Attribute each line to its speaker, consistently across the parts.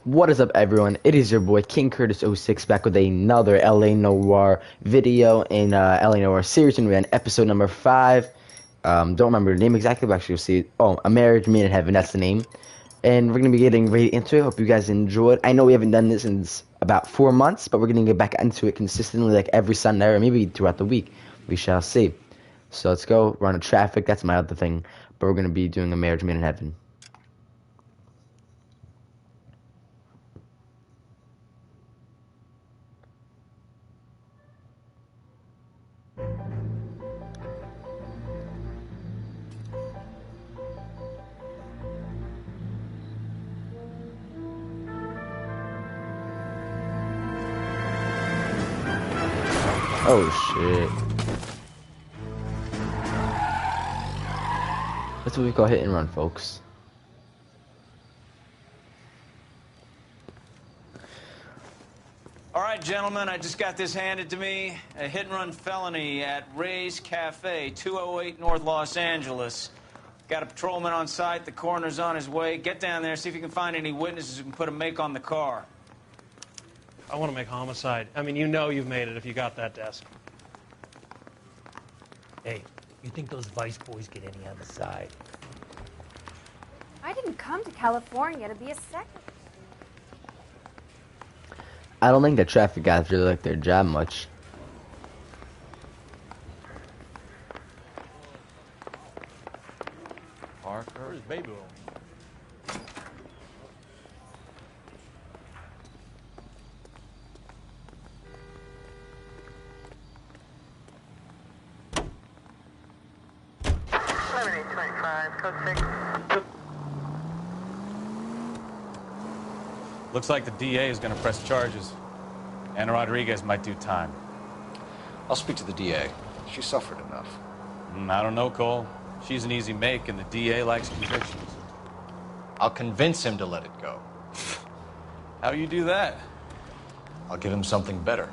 Speaker 1: What is up, everyone? It is your boy King Curtis06 back with another LA Noire video in LA Noire series, and we're on episode number 5. Don't remember the name exactly, but actually you'll see it. Oh, A Marriage Made in Heaven, that's the name. And we're gonna be getting right into it. Hope you guys enjoyed. I know we haven't done this in about 4 months, but we're gonna get back into it consistently, like every Sunday or maybe throughout the week. We shall see. So let's go. We're on a traffic. That's my other thing. But we're gonna be doing A Marriage Made in Heaven. Oh shit. That's what we call hit and run, folks.
Speaker 2: All right, gentlemen, I just got this handed to me. A hit-and-run felony at Ray's Cafe, 208 North Los Angeles. Got a patrolman on site. The coroner's on his way. Get down there, see if you can find any witnesses who can put a make on the car.
Speaker 3: I want to make homicide. I mean, you know you've made it if you got that desk.
Speaker 4: Hey, you think those Vice boys get any on the side?
Speaker 5: I didn't come to California to be a second.
Speaker 1: I don't think the traffic guys really like their job much.
Speaker 2: Parker?
Speaker 3: Where's Baby Will?
Speaker 2: Looks like the DA is going to press charges. Anna Rodriguez might do time.
Speaker 6: I'll speak to the DA. She suffered enough.
Speaker 2: I don't know, Cole. She's an easy make, and the DA likes convictions.
Speaker 6: I'll convince him to let it go.
Speaker 2: How you do that?
Speaker 6: I'll give him something better.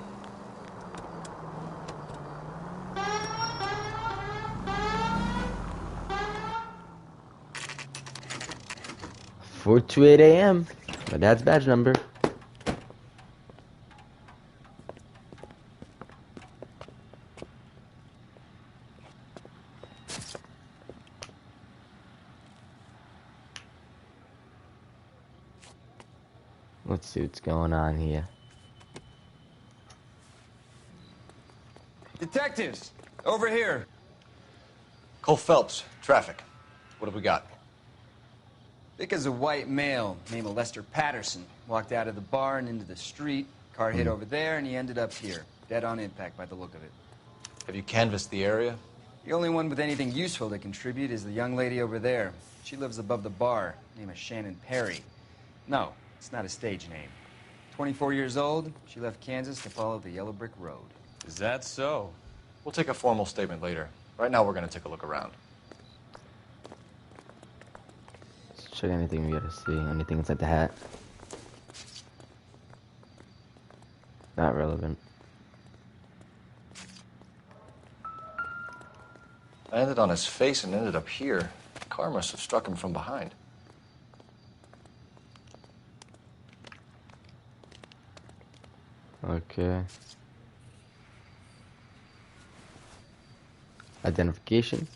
Speaker 1: Four to 8 a.m. My dad's badge number. Let's see what's going on here.
Speaker 2: Detectives, over here.
Speaker 6: Cole Phelps, traffic. What have we got?
Speaker 7: Vic is a white male named Lester Patterson. Walked out of the bar and into the street. Car hit over there, and he ended up here. Dead on impact by the look of it.
Speaker 6: Have you canvassed the area?
Speaker 7: The only one with anything useful to contribute is the young lady over there. She lives above the bar. Name is Shannon Perry. No, it's not a stage name. 24 years old, she left Kansas to follow the yellow brick road.
Speaker 2: Is that so?
Speaker 6: We'll take a formal statement later. Right now, we're going to take a look around.
Speaker 1: Let's check anything we gotta see. Anything inside the hat. Not relevant.
Speaker 6: I landed on his face and ended up here. The car must have struck him from behind.
Speaker 1: Okay. Identification.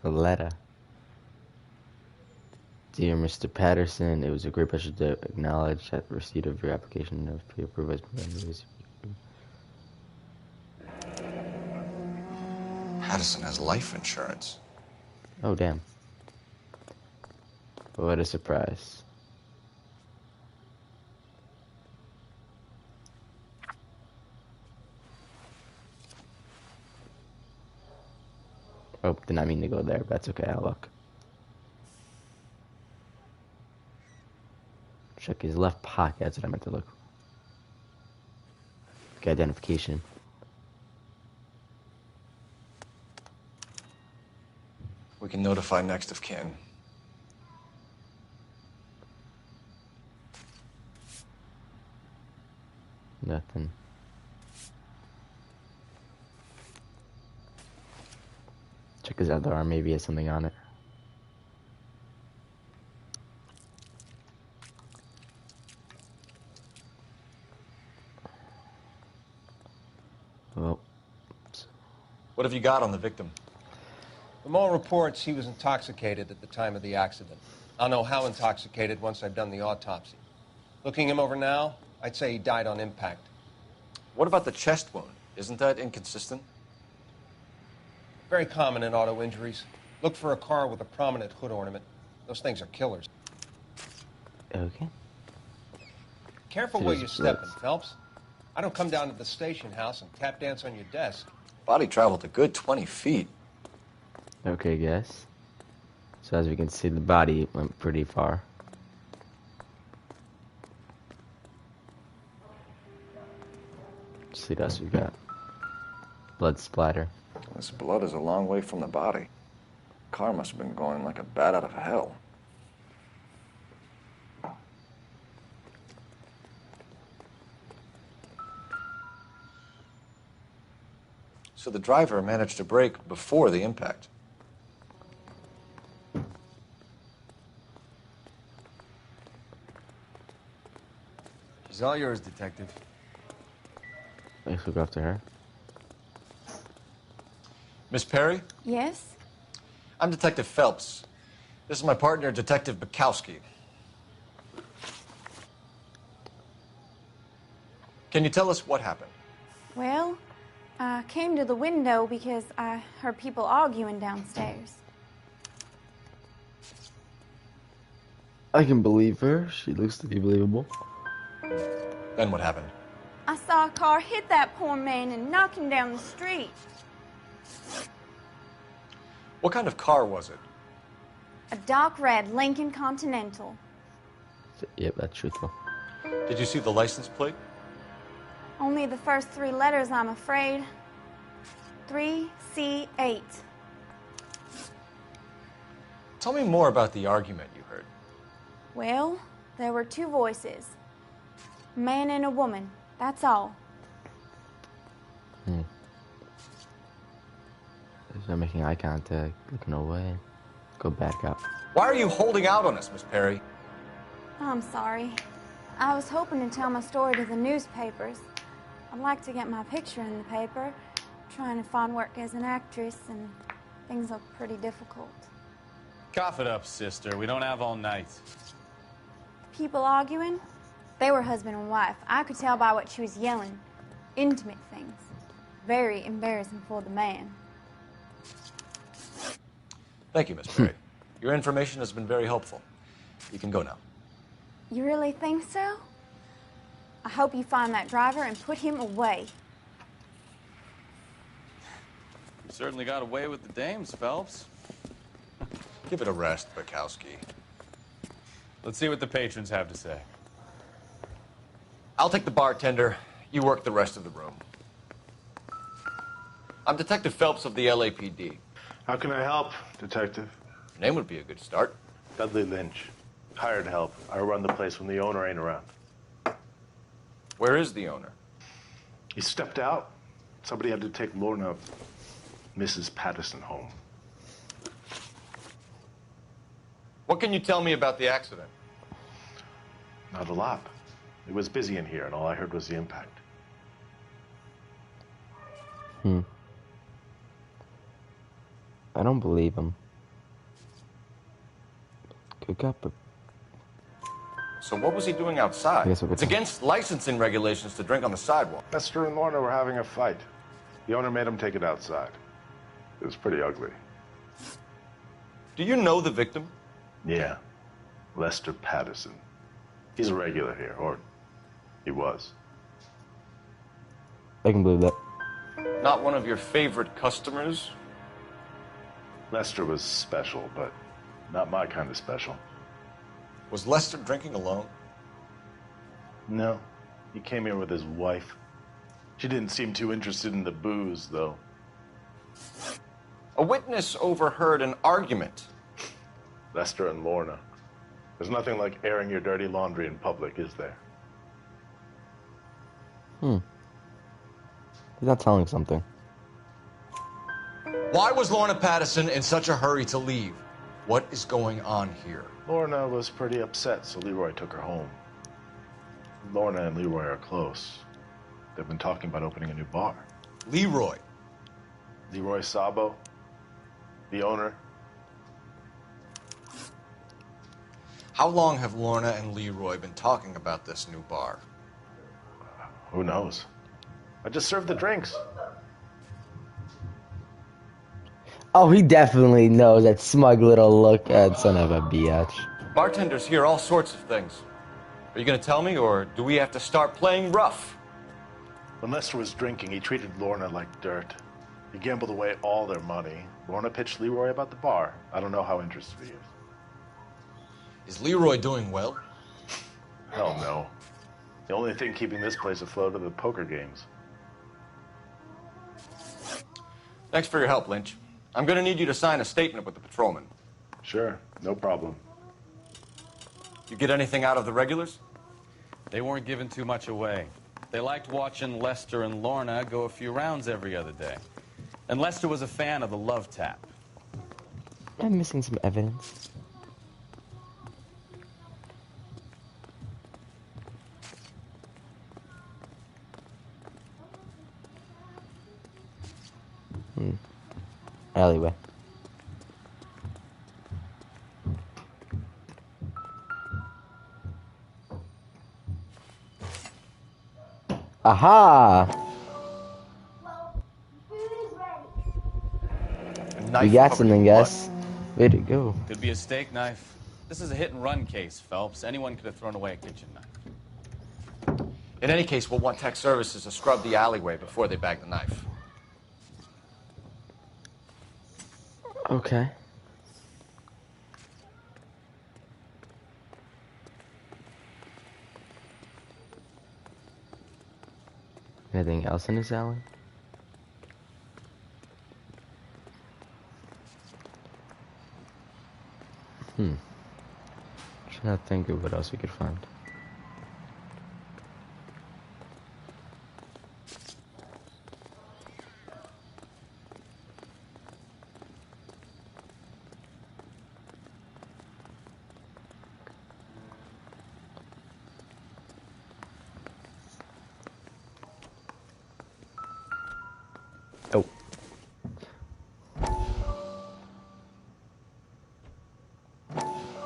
Speaker 1: A letter. Dear Mr. Patterson, it was a great pleasure to acknowledge that the receipt of your application of pre-approval has been
Speaker 6: Patterson has life insurance.
Speaker 1: Oh, damn. What a surprise. Oh, did not mean to go there, but that's okay, I'll look. Check his left pocket, that's what I meant to look. Okay, identification.
Speaker 6: We can notify next of kin.
Speaker 1: Nothing. Check his other arm, maybe he has something on it.
Speaker 6: What have you got on the victim?
Speaker 8: From all reports, he was intoxicated at the time of the accident. I'll know how intoxicated once I've done the autopsy. Looking him over now, I'd say he died on impact.
Speaker 6: What about the chest wound? Isn't that inconsistent?
Speaker 8: Very common in auto injuries. Look for a car with a prominent hood ornament. Those things are killers.
Speaker 1: Okay.
Speaker 8: Careful where you're stepping, Phelps. I don't come down to the station house and tap dance on your desk.
Speaker 6: Body traveled a good 20 feet.
Speaker 1: Okay, guess. So as we can see, the body went pretty far. Let's see what else we got. Blood splatter.
Speaker 6: This blood is a long way from the body. Car must have been going like a bat out of hell. So the driver managed to brake before the impact.
Speaker 7: She's all yours, Detective.
Speaker 1: Let's look after her.
Speaker 6: Miss Perry,
Speaker 5: Yes?
Speaker 6: I'm Detective Phelps. This is my partner, Detective Bukowski. Can you tell us what happened?
Speaker 5: Well, I came to the window because I heard people arguing downstairs.
Speaker 1: I can believe her. She looks to be believable.
Speaker 6: Then what happened?
Speaker 5: I saw a car hit that poor man and knock him down the street.
Speaker 6: What kind of car was it?
Speaker 5: A dark red Lincoln Continental.
Speaker 1: Yep, that's truthful.
Speaker 6: Did you see the license plate?
Speaker 5: Only the first three letters, I'm afraid. 3C8.
Speaker 6: Tell me more about the argument you heard.
Speaker 5: Well, there were two voices. A man and a woman. That's all.
Speaker 1: She's not making eye contact, looking away. Go back up.
Speaker 6: Why are you holding out on us, Miss Perry?
Speaker 5: I'm sorry. I was hoping to tell my story to the newspapers. I'd like to get my picture in the paper. Trying to find work as an actress, and things look pretty difficult.
Speaker 2: Cough it up, sister. We don't have all night.
Speaker 5: People arguing? They were husband and wife. I could tell by what she was yelling. Intimate things. Very embarrassing for the man.
Speaker 6: Thank you, Miss Perry. Your information has been very helpful. You can go now.
Speaker 5: You really think so? I hope you find that driver and put him away.
Speaker 2: You certainly got away with the dames, Phelps.
Speaker 6: Give it a rest, Bukowski.
Speaker 2: Let's see what the patrons have to say.
Speaker 6: I'll take the bartender. You work the rest of the room. I'm Detective Phelps of the LAPD.
Speaker 9: How can I help, Detective?
Speaker 6: Your name would be a good start.
Speaker 9: Dudley Lynch. Hired help. I run the place when the owner ain't around.
Speaker 6: Where is the owner?
Speaker 9: He stepped out. Somebody had to take Lorna, Mrs. Patterson, home.
Speaker 6: What can you tell me about the accident?
Speaker 9: Not a lot. It was busy in here, and all I heard was the impact.
Speaker 1: I don't believe him. Cook up a...
Speaker 6: So what was he doing outside?
Speaker 1: Yes,
Speaker 6: It's against licensing regulations to drink on the sidewalk.
Speaker 9: Lester and Lorna were having a fight. The owner made him take it outside. It was pretty ugly.
Speaker 6: Do you know the victim?
Speaker 9: Yeah. Lester Patterson. He's a regular here, or he was.
Speaker 1: I can believe that.
Speaker 6: Not one of your favorite customers?
Speaker 9: Lester was special, but not my kind of special.
Speaker 6: Was Lester drinking alone?
Speaker 9: No. He came here with his wife. She didn't seem too interested in the booze, though.
Speaker 6: A witness overheard an argument.
Speaker 9: Lester and Lorna. There's nothing like airing your dirty laundry in public, is there?
Speaker 1: He's not telling something.
Speaker 6: Why was Lorna Patterson in such a hurry to leave? What is going on here?
Speaker 9: Lorna was pretty upset, so Leroy took her home. Lorna and Leroy are close. They've been talking about opening a new bar.
Speaker 6: Leroy.
Speaker 9: Leroy Sabo, the owner.
Speaker 10: How long have Lorna and Leroy been talking about this new bar?
Speaker 9: Who knows? I just served the drinks.
Speaker 1: Oh, he definitely knows that smug little look at son of a bitch.
Speaker 10: Bartenders hear all sorts of things. Are you going to tell me, or do we have to start playing rough?
Speaker 9: When Lester was drinking, he treated Lorna like dirt. He gambled away all their money. Lorna pitched Leroy about the bar. I don't know how interested he is.
Speaker 10: Is Leroy doing well?
Speaker 9: Hell no. The only thing keeping this place afloat are the poker games.
Speaker 10: Thanks for your help, Lynch. I'm going to need you to sign a statement with the patrolman.
Speaker 9: Sure, no problem.
Speaker 10: You get anything out of the regulars?
Speaker 2: They weren't giving too much away. They liked watching Lester and Lorna go a few rounds every other day. And Lester was a fan of the love tap.
Speaker 1: I'm missing some evidence. Alleyway. Aha! You got something, guys. Way to go.
Speaker 2: Could be a steak knife. This is a hit-and-run case, Phelps. Anyone could have thrown away a kitchen knife.
Speaker 10: In any case, we'll want tech services to scrub the alleyway before they bag the knife.
Speaker 1: Okay. Anything else in this alley? Trying to think of what else we could find. Oh.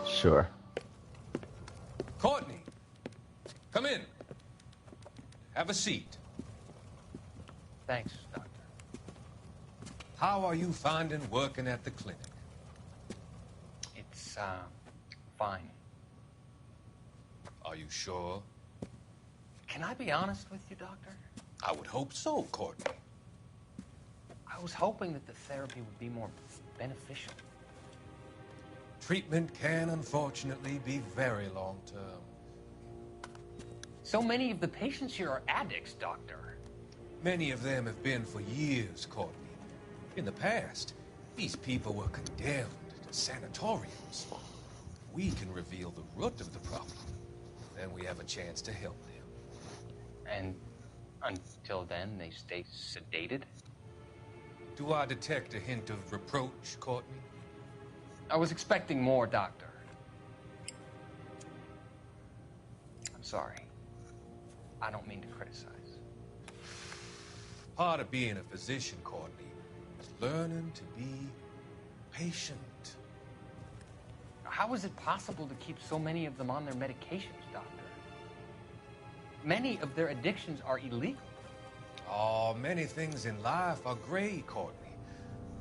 Speaker 1: Sure.
Speaker 11: Courtney, come in. Have a seat.
Speaker 4: Thanks, Doctor.
Speaker 11: How are you finding working at the clinic?
Speaker 4: It's, fine.
Speaker 11: Are you sure?
Speaker 4: Can I be honest with you, Doctor?
Speaker 11: I would hope so, Courtney.
Speaker 4: I was hoping that the therapy would be more beneficial.
Speaker 11: Treatment can, unfortunately, be very long-term.
Speaker 4: So many of the patients here are addicts, Doctor.
Speaker 11: Many of them have been for years, Courtney. In the past, these people were condemned to sanatoriums. We can reveal the root of the problem. Then we have a chance to help them.
Speaker 4: And until then, they stay sedated?
Speaker 11: Do I detect a hint of reproach, Courtney?
Speaker 4: I was expecting more, Doctor. I'm sorry. I don't mean to criticize.
Speaker 11: Part of being a physician, Courtney, is learning to be patient.
Speaker 4: How is it possible to keep so many of them on their medications, Doctor? Many of their addictions are illegal.
Speaker 11: Oh, many things in life are gray, Courtney.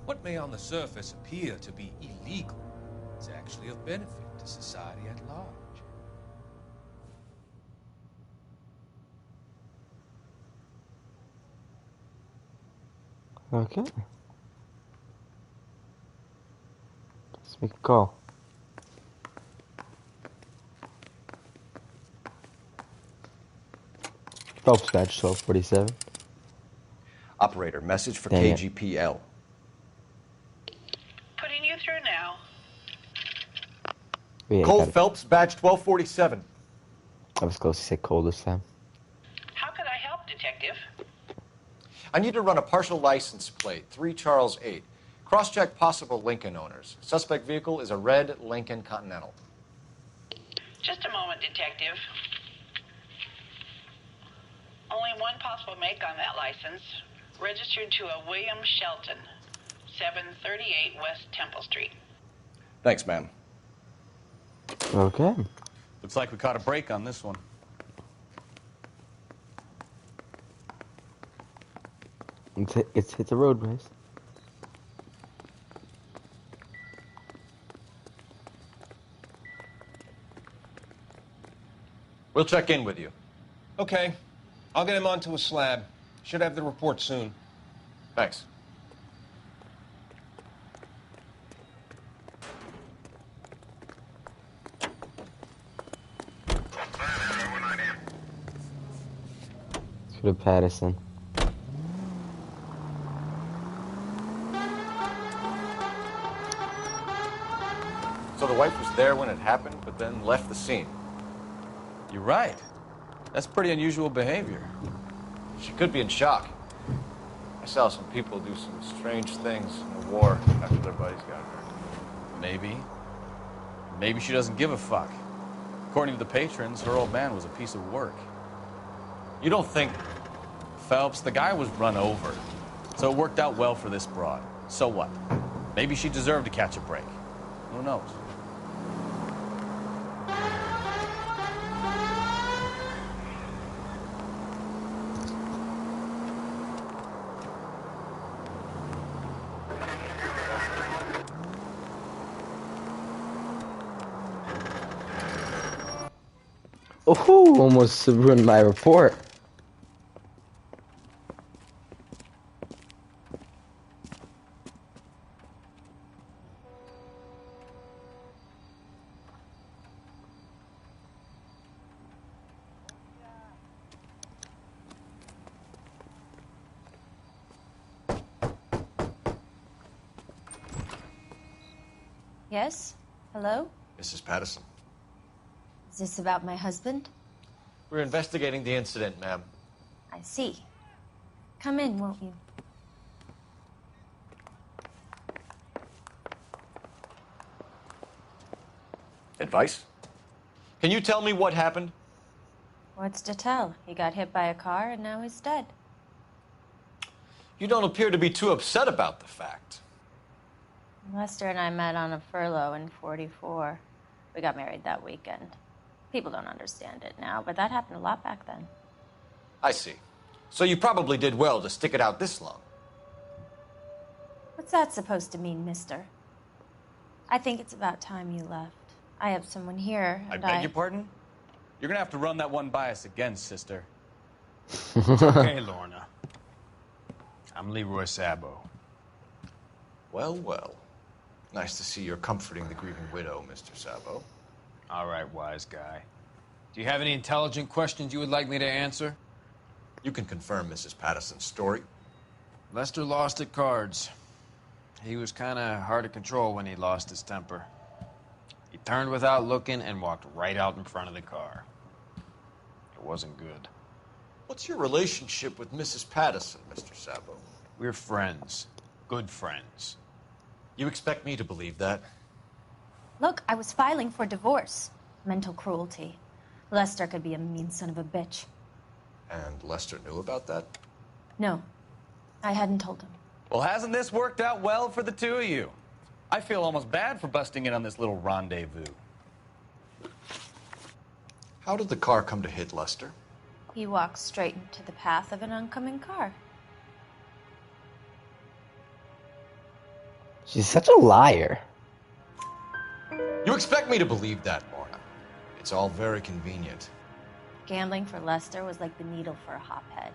Speaker 11: What may on the surface appear to be illegal is actually of benefit to society at large.
Speaker 1: Okay. Let's make a call. Phelps badge 1247.
Speaker 10: Operator, message for
Speaker 1: Dang it.
Speaker 10: KGPL.
Speaker 12: Putting you through now.
Speaker 1: Yeah,
Speaker 10: Cole
Speaker 1: got it.
Speaker 10: Phelps, badge 1247.
Speaker 1: I was close to say Cole this time.
Speaker 12: How could I help, Detective?
Speaker 10: I need to run a partial license plate, 3 Charles 8. Cross-check possible Lincoln owners. Suspect vehicle is a red Lincoln Continental.
Speaker 12: Just a moment, Detective. Only one possible make on that license. Registered to a William Shelton. 738 West Temple Street.
Speaker 8: Thanks, ma'am.
Speaker 1: Okay.
Speaker 2: Looks like we caught a break on this one.
Speaker 1: It's a road race.
Speaker 10: We'll check in with you.
Speaker 8: Okay. I'll get him onto a slab. Should have the report soon.
Speaker 10: Thanks.
Speaker 1: To the Patterson.
Speaker 10: So the wife was there when it happened, but then left the scene.
Speaker 2: You're right. That's pretty unusual behavior.
Speaker 10: She could be in shock. I saw some people do some strange things in the war after their buddies got hurt.
Speaker 2: Maybe. Maybe she doesn't give a fuck. According to the patrons, her old man was a piece of work.
Speaker 10: You don't think...
Speaker 2: Phelps, the guy was run over. So it worked out well for this broad. So what? Maybe she deserved to catch a break. Who knows?
Speaker 1: Oh, almost ruined my report.
Speaker 13: Yes? Hello?
Speaker 10: Mrs. Patterson.
Speaker 13: Is this about my husband?
Speaker 10: We're investigating the incident, ma'am.
Speaker 13: I see. Come in, won't you?
Speaker 10: Advice? Can you tell me what happened?
Speaker 13: What's to tell? He got hit by a car and now he's dead.
Speaker 10: You don't appear to be too upset about the fact.
Speaker 13: Lester and I met on a furlough in '44. We got married that weekend. People don't understand it now, but that happened a lot back then.
Speaker 10: I see. So you probably did well to stick it out this long.
Speaker 13: What's that supposed to mean, mister? I think it's about time you left. I have someone here,
Speaker 2: I
Speaker 13: and
Speaker 2: beg your pardon? You're gonna have to run that one by us again, sister.
Speaker 14: Okay, Lorna. I'm Leroy Sabo.
Speaker 10: Well, well. Nice to see you're comforting the grieving widow, Mr. Sabo.
Speaker 14: All right, wise guy. Do you have any intelligent questions you would like me to answer?
Speaker 10: You can confirm Mrs. Patterson's story.
Speaker 14: Lester lost at cards. He was kind of hard to control when he lost his temper. He turned without looking and walked right out in front of the car. It wasn't good.
Speaker 10: What's your relationship with Mrs. Patterson, Mr. Sabo?
Speaker 14: We're friends. Good friends.
Speaker 10: You expect me to believe that?
Speaker 13: Look, I was filing for divorce. Mental cruelty. Lester could be a mean son of a bitch.
Speaker 10: And Lester knew about that?
Speaker 13: No, I hadn't told him.
Speaker 2: Well, hasn't this worked out well for the two of you? I feel almost bad for busting in on this little rendezvous.
Speaker 10: How did the car come to hit Lester?
Speaker 13: He walked straight into the path of an oncoming car.
Speaker 1: She's such a liar.
Speaker 10: You expect me to believe that, Lorna? It's all very convenient.
Speaker 13: Gambling for Lester was like the needle for a hophead.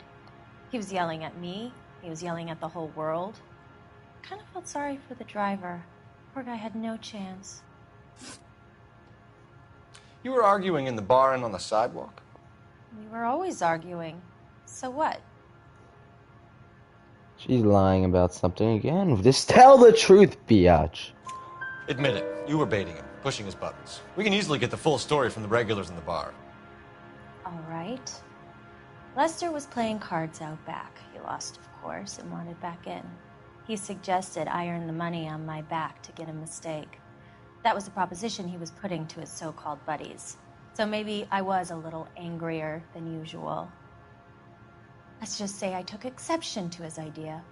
Speaker 13: He was yelling at me. He was yelling at the whole world. I kind of felt sorry for the driver. Poor guy had no chance.
Speaker 10: You were arguing in the bar and on the sidewalk?
Speaker 13: We were always arguing. So what?
Speaker 1: She's lying about something again. Just tell the truth, biatch.
Speaker 10: Admit it. You were baiting him, pushing his buttons. We can easily get the full story from the regulars in the bar.
Speaker 13: All right. Lester was playing cards out back. He lost, of course, and wanted back in. He suggested I earn the money on my back to get a mistake. That was the proposition he was putting to his so-called buddies. So maybe I was a little angrier than usual. Let's just say I took exception to his idea.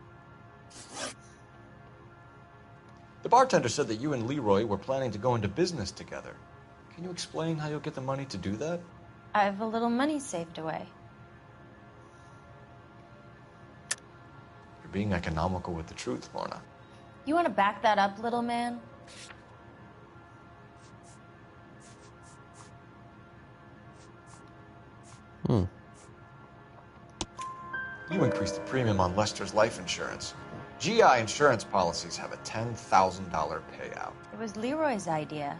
Speaker 10: The bartender said that you and Leroy were planning to go into business together. Can you explain how you'll get the money to do that?
Speaker 13: I have a little money saved away.
Speaker 10: You're being economical with the truth, Lorna.
Speaker 13: You want to back that up, little man?
Speaker 10: You increased the premium on Lester's life insurance. GI insurance policies have a $10,000 payout.
Speaker 13: It was Leroy's idea.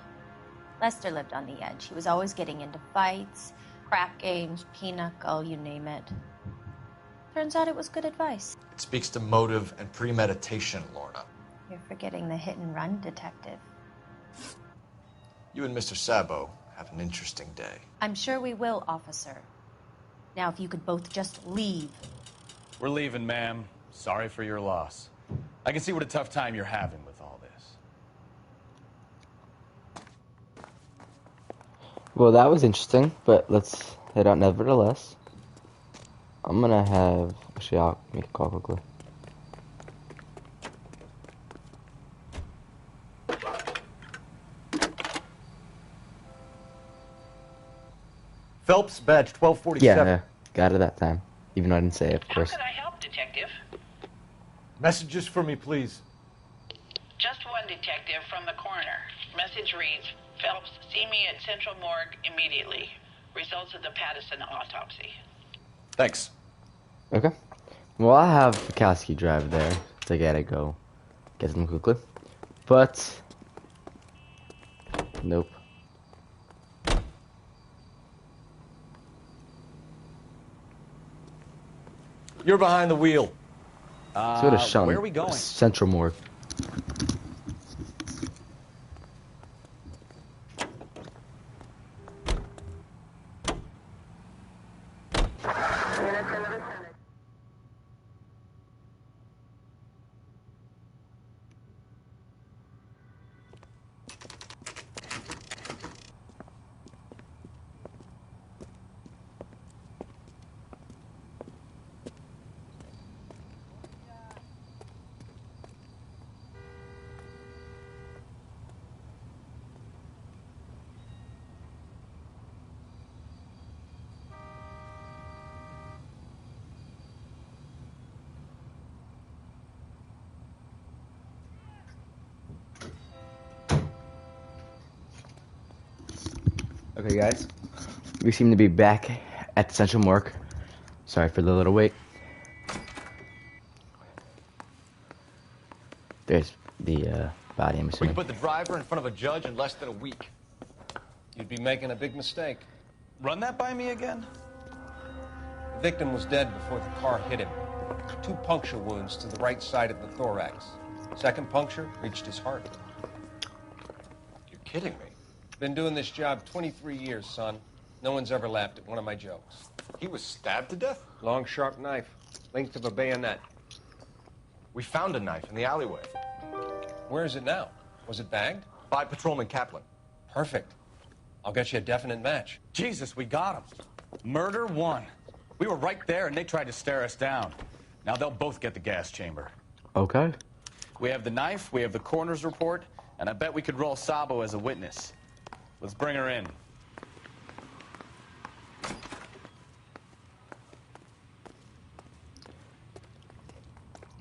Speaker 13: Lester lived on the edge. He was always getting into fights, crack games, pinochle, you name it. Turns out it was good advice.
Speaker 10: It speaks to motive and premeditation, Lorna.
Speaker 13: You're forgetting the hit and run detective.
Speaker 10: You and Mr. Sabo have an interesting day.
Speaker 13: I'm sure we will, officer. Now, if you could both just leave.
Speaker 2: We're leaving, ma'am. Sorry for your loss. I can see what a tough time you're having with all this.
Speaker 1: Well, that was interesting, but let's head out nevertheless. I'm gonna have... Actually, I'll make a call quickly.
Speaker 10: Phelps, badge 1247.
Speaker 1: Yeah, got it that time. Even though I didn't say it, of course.
Speaker 12: How can I help, Detective?
Speaker 10: Messages for me, please.
Speaker 12: Just one detective from the coroner. Message reads, Phelps, see me at Central Morgue immediately. Results of the Patterson autopsy.
Speaker 10: Thanks.
Speaker 1: Okay. Well, I have Bukowski drive there, so I gotta go get them quickly. But... Nope.
Speaker 10: You're behind the wheel.
Speaker 1: So does Sean.
Speaker 2: Where are we going?
Speaker 1: Central Morgue. Okay, guys, we seem to be back at the Central Morgue. Sorry for the little wait. There's the body, I'm
Speaker 10: We
Speaker 1: assuming.
Speaker 10: can put the driver in front of a judge in less than a week.
Speaker 8: You'd be making a big mistake.
Speaker 2: Run that by me again?
Speaker 8: The victim was dead before the car hit him. 2 puncture wounds to the right side of the thorax. Second puncture reached his heart.
Speaker 10: You're kidding me.
Speaker 8: Been doing this job 23 years, son. No one's ever laughed at one of my jokes.
Speaker 10: He was stabbed to death?
Speaker 8: Long, sharp knife. Length of a bayonet.
Speaker 10: We found a knife in the alleyway.
Speaker 8: Where is it now? Was it bagged?
Speaker 10: By Patrolman Kaplan.
Speaker 8: Perfect. I'll get you a definite match.
Speaker 2: Jesus, we got him. Murder 1. We were right there and they tried to stare us down. Now they'll both get the gas chamber.
Speaker 1: Okay.
Speaker 2: We have the knife, we have the coroner's report, and I bet we could roll Sabo as a witness. Let's bring her in.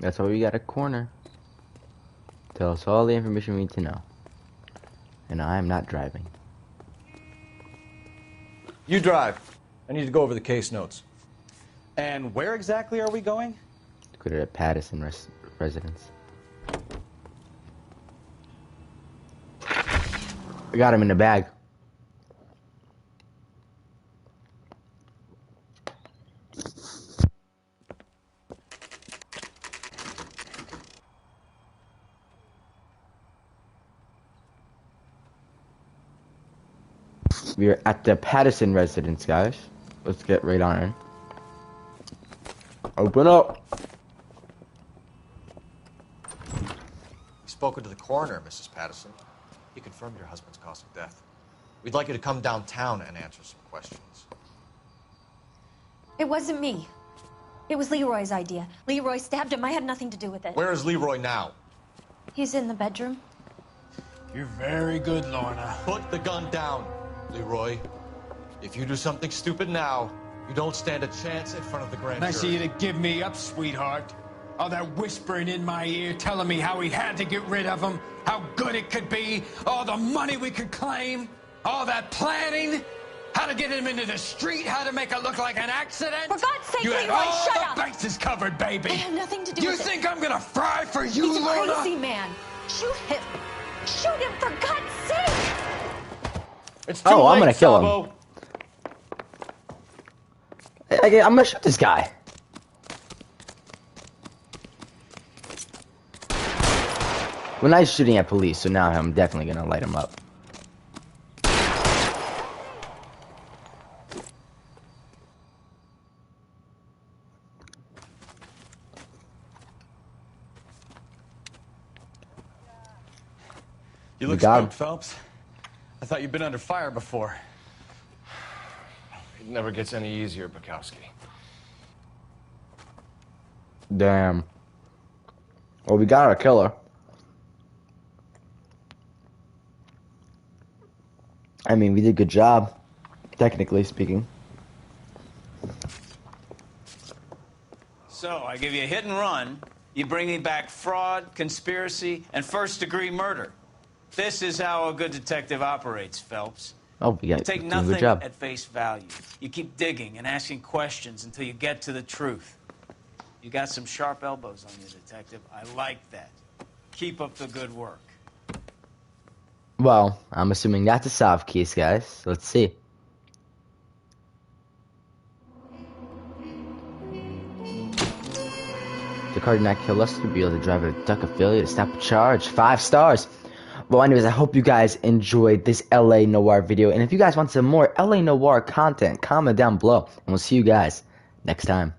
Speaker 1: That's why we got a corner. Tell us all the information we need to know. And I am not driving.
Speaker 10: You drive. I need to go over the case notes.
Speaker 2: And where exactly are we going?
Speaker 1: Go to the Patterson residence. I got him in the bag. We are at the Patterson residence, guys. Let's get right on in. Open up.
Speaker 10: You've spoken to the coroner, Mrs. Patterson. He confirmed your husband's cause of death. We'd like you to come downtown and answer some questions.
Speaker 13: It wasn't me. It was Leroy's idea. Leroy stabbed him. I had nothing to do with it.
Speaker 10: Where is Leroy now?
Speaker 13: He's in the bedroom.
Speaker 14: You're very good, Lorna.
Speaker 10: Put the gun down, Leroy. If you do something stupid now, you don't stand a chance in front of the grand
Speaker 14: Nice of
Speaker 10: jury.
Speaker 14: you to give me up, sweetheart. All that whispering in my ear telling me how we had to get rid of him, how good it could be, all the money we could claim, all that planning, how to get him into the street, how to make it look like an accident.
Speaker 13: For God's sake,
Speaker 14: you had
Speaker 13: Leroy,
Speaker 14: all
Speaker 13: shut
Speaker 14: the
Speaker 13: up.
Speaker 14: bases covered, baby.
Speaker 13: I have nothing to do
Speaker 14: you
Speaker 13: with it.
Speaker 14: You think I'm gonna fry for you,
Speaker 13: He's a
Speaker 14: Lorna?
Speaker 13: crazy man. Shoot him. Shoot him, for God's sake.
Speaker 10: It's too
Speaker 1: Oh,
Speaker 10: late,
Speaker 1: I'm gonna kill him.
Speaker 10: Sabo.
Speaker 1: I'm gonna shoot this guy. Well, now he's shooting at police, so now I'm definitely gonna light him up.
Speaker 15: You look
Speaker 1: got him.
Speaker 15: stoked, Phelps. I thought you'd been under fire before.
Speaker 10: It never gets any easier, Bukowski.
Speaker 1: Damn. Well, we got our killer. I mean, we did a good job, technically speaking.
Speaker 2: So, I give you a hit and run. You bring me back fraud, conspiracy, and first-degree murder. This is how a good detective operates, Phelps.
Speaker 1: Oh, we got
Speaker 2: You take
Speaker 1: doing a
Speaker 2: nothing
Speaker 1: good job.
Speaker 2: at face value. You keep digging and asking questions until you get to the truth. You got some sharp elbows on you, detective. I like that. Keep up the good work.
Speaker 1: Well, I'm assuming that's a solved case, guys. Let's see. The car did not kill us to be able to drive a duck a failure to stop a charge. 5 stars. Well, anyways, I hope you guys enjoyed this LA Noire video. And if you guys want some more LA Noire content, comment down below. And we'll see you guys next time.